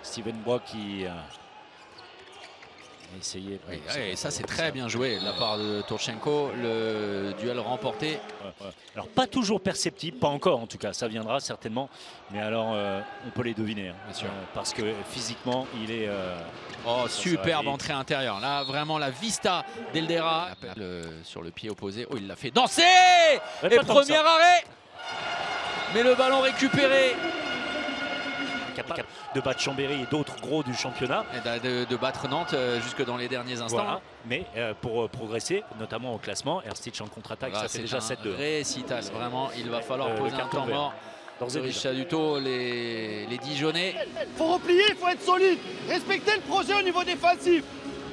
Steven Bois qui a essayé. Oui, et ça c'est très bien joué de la part de Turchenko, le duel remporté. Alors pas toujours perceptible, pas encore en tout cas, ça viendra certainement. Mais alors on peut les deviner, hein, bien sûr. parce que physiquement il est... Oh, superbe entrée intérieure. Là vraiment la vista d'Eldera. Sur le pied opposé. Oh, il l'a fait danser. Et premier arrêt. Mais le ballon récupéré. Capable de battre Chambéry et d'autres gros du championnat. Et de battre Nantes jusque dans les derniers instants. Voilà. Mais pour progresser, notamment au classement, Erstich en contre-attaque, voilà, ça fait déjà 7-2. Récital, vraiment, il va falloir poser un temps mort. Richard Duto, les Dijonais. Il faut replier, il faut être solide, respecter le projet au niveau défensif.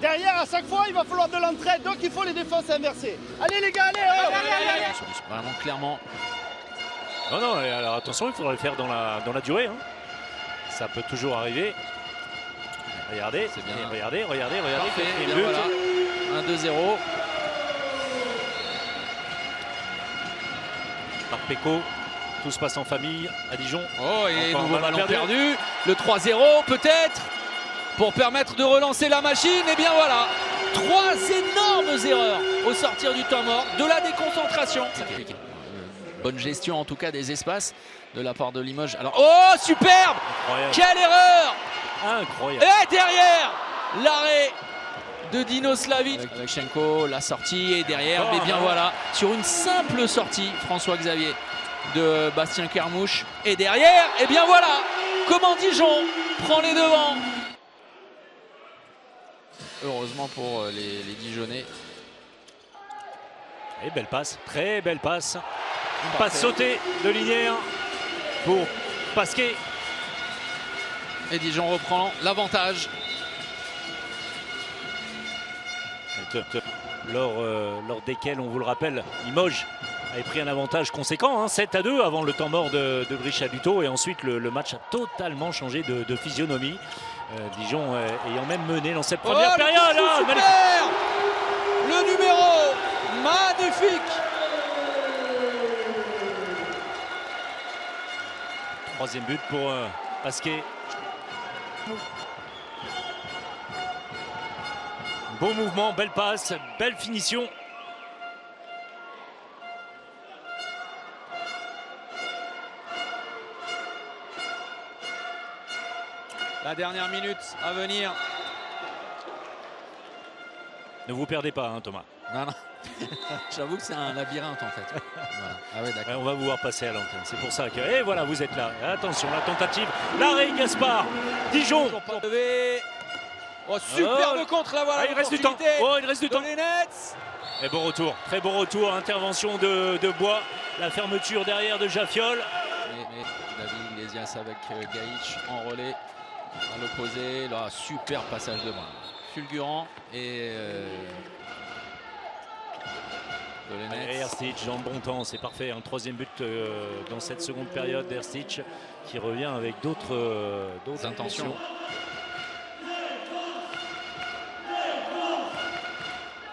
Derrière, à chaque fois, il va falloir de l'entraide, donc il faut les défenses inversées. Allez les gars, allez. Vraiment clairement. Non, alors attention, il faudra le faire dans la durée. Hein. Ça peut toujours arriver. Regardez, c'est bien. Regardez. Parfait, bien voilà. 1-2-0. Par Péco, tout se passe en famille à Dijon. Oh, et nouveau ballon perdu. Le 3-0 peut-être pour permettre de relancer la machine. Et bien voilà, 3 énormes erreurs au sortir du temps mort, de la déconcentration. Bonne gestion en tout cas des espaces de la part de Limoges. Alors, oh, superbe! Incroyable. Quelle erreur! Incroyable. Et derrière, l'arrêt de Dino Slavic. Turchenko, la sortie et derrière, mais bien voilà, sur une simple sortie, François-Xavier de Bastien Kermouche. Et derrière, et bien voilà, comment Dijon prend les devants. Heureusement pour les Dijonnais. Et belle passe, très belle passe. Une passe sautée de Linière pour Pasquet. Et Dijon reprend l'avantage. Lors desquels, on vous le rappelle, Limoges avait pris un avantage conséquent, hein, 7-2 avant le temps mort de Richard Duto. Et ensuite, le match a totalement changé de physionomie. Dijon ayant même mené dans cette première période. Le numéro magnifique. Troisième but pour Pasquet. Beau mouvement, belle passe, belle finition. La dernière minute à venir. Ne vous perdez pas, hein, Thomas. Non. J'avoue que c'est un labyrinthe en fait. Voilà. Ah ouais, d'accord. On va vous voir passer à l'antenne. C'est pour ça que. Et voilà, vous êtes là. Attention, la tentative. L'arrêt Gaspard. Dijon. Oh, superbe contre la voilà. Il reste du temps. Oh, il reste du temps. Les Nets. Et bon retour. Très bon retour. Intervention de Bois. La fermeture derrière de Jaffiol. Mais David Iglesias avec Gaïch en relais. À l'opposé. Là, super passage de bras. Fulgurant et. Erstich dans le bon temps, c'est parfait. Un troisième but dans cette seconde période d'Erstich qui revient avec d'autres intentions.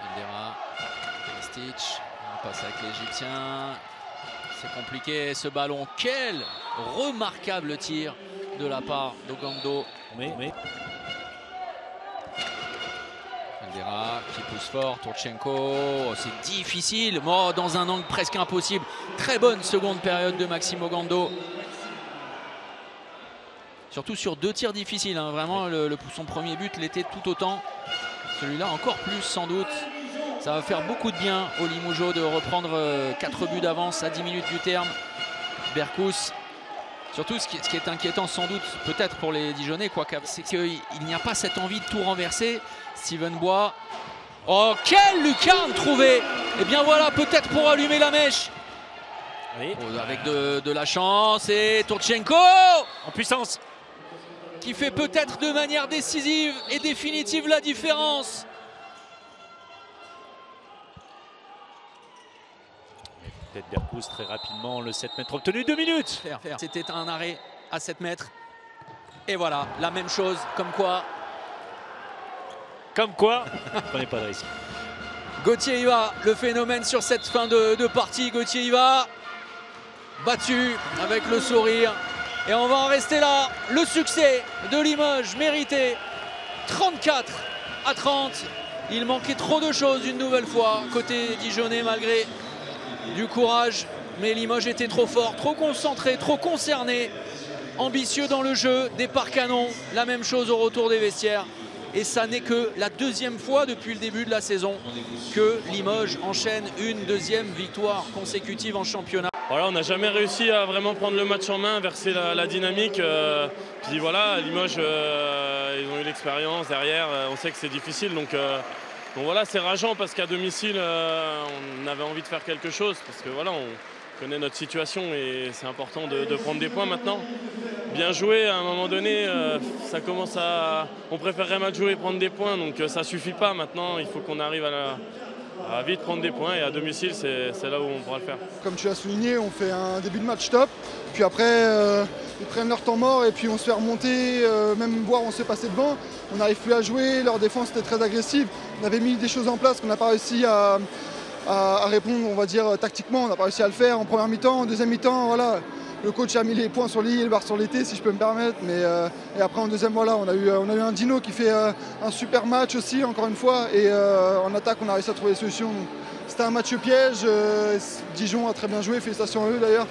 Eldera, Erstich, on passe avec l'Égyptien. C'est compliqué ce ballon. Quel remarquable tir de la part d'Ogando. Mais... Eldera qui pousse fort, Turchenko, c'est difficile, dans un angle presque impossible. Très bonne seconde période de Maxime Ogando. Surtout sur 2 tirs difficiles, hein. Vraiment son premier but l'était tout autant. Celui-là encore plus sans doute. Ça va faire beaucoup de bien aux Limougeaux de reprendre 4 buts d'avance à 10 minutes du terme. Berkous. Surtout ce qui est inquiétant sans doute peut-être pour les Dijonnais, c'est qu'il n'y a pas cette envie de tout renverser. Steven Bois. Oh, quelle lucarne trouvée! Et bien voilà, peut-être pour allumer la mèche. Oui. Oh, avec de la chance et Turchenko en puissance. Qui fait peut-être de manière décisive et définitive la différence. Peut-être Berkous très rapidement, le 7 mètres obtenu, 2 minutes. C'était un arrêt à 7 mètres. Et voilà, la même chose, comme quoi. Prenez pas de risque. Gauthier y va, le phénomène sur cette fin de partie. Gauthier y va, battu avec le sourire Et on va en rester là. Le succès de Limoges mérité. 34-30. Il manquait trop de choses une nouvelle fois côté Dijonais malgré du courage. Mais Limoges était trop fort, trop concentré, trop concerné. Ambitieux dans le jeu, départ canon. La même chose au retour des vestiaires. Et ça n'est que la deuxième fois depuis le début de la saison que Limoges enchaîne une deuxième victoire consécutive en championnat. Voilà, on n'a jamais réussi à vraiment prendre le match en main, verser la dynamique. Puis voilà, Limoges, ils ont eu l'expérience derrière. On sait que c'est difficile, donc voilà, c'est rageant parce qu'à domicile, on avait envie de faire quelque chose parce que voilà, on connaît notre situation et c'est important de prendre des points maintenant. Bien joué, à un moment donné, ça commence à... On préférerait mal jouer et prendre des points, donc ça suffit pas maintenant. Il faut qu'on arrive à vite prendre des points et à domicile, c'est là où on pourra le faire. Comme tu l'as souligné, on fait un début de match top, puis après ils prennent leur temps mort et puis on se fait remonter, même voire on se fait passer devant. On n'arrive plus à jouer, leur défense était très agressive. On avait mis des choses en place qu'on n'a pas réussi à répondre, on va dire, tactiquement. On n'a pas réussi à le faire en première mi-temps, en deuxième mi-temps, voilà. Le coach a mis les points sur l'I et le bar sur l'été, si je peux me permettre. Mais, et après, en deuxième, voilà, on a eu un Dino qui fait un super match aussi, encore une fois. Et en attaque, on a réussi à trouver des solutions. C'était un match piège. Dijon a très bien joué, félicitations à eux d'ailleurs.